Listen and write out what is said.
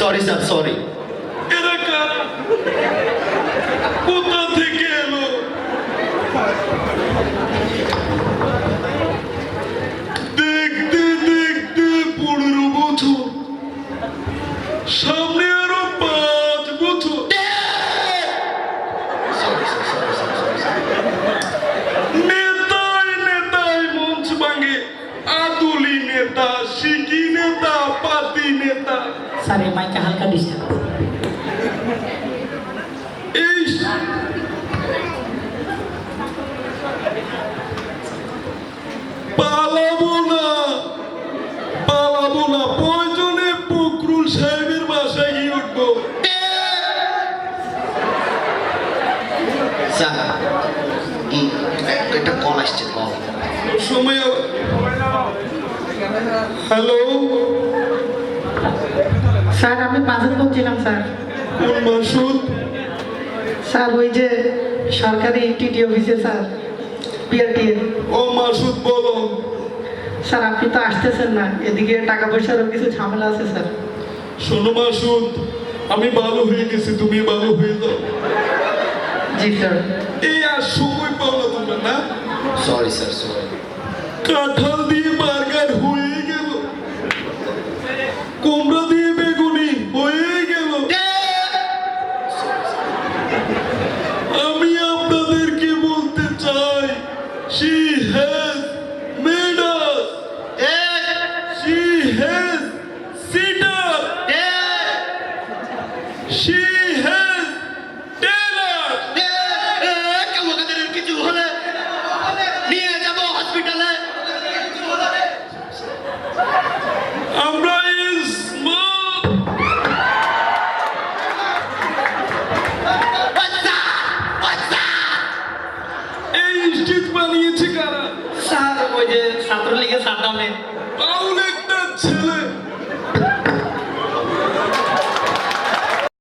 Sorry sir sorry. এরা কারা, কোথা থেকে এলো? দেখতে দেখতে 15 বছর, সামনে আরো 5 বছর। Sorry sir sorry sorry sorry. নেতায় নেতায় মঞ্চ ভাঙে, আদুলি নেতা, শিকি নেতা, পাতি নেতা। স্যার এই মাইকে হালকা ডিস্টার্ব। এই পালাবো না, পালাবো না, প্রয়োজনে ফখরুল সাহেবের বাসায় গিয়ে উঠবো। স্যার একটা কল আসছে, কল। সময় হ্যালো, স্যার আমি মাসুদ বলছিলাম স্যার। কোন মাসুদ? স্যার ওই যে সরকারি টিটি অফিসে স্যার, পিআরটি। ও মাসুদ বলো। স্যার আপনি তো আসতেছেন না, এদিকে টাকা পয়সারও কিছু ঝামেলা আছে স্যার। শোনো মাসুদ, আমি ভালো হয়ে গেছি, তুমি ভালো হয়ে যাও। জি স্যার। এই আর সময় পাও না তোমরা না? Sorry sir sorry. কাঁঠাল দিয়ে বার্গার হয়ে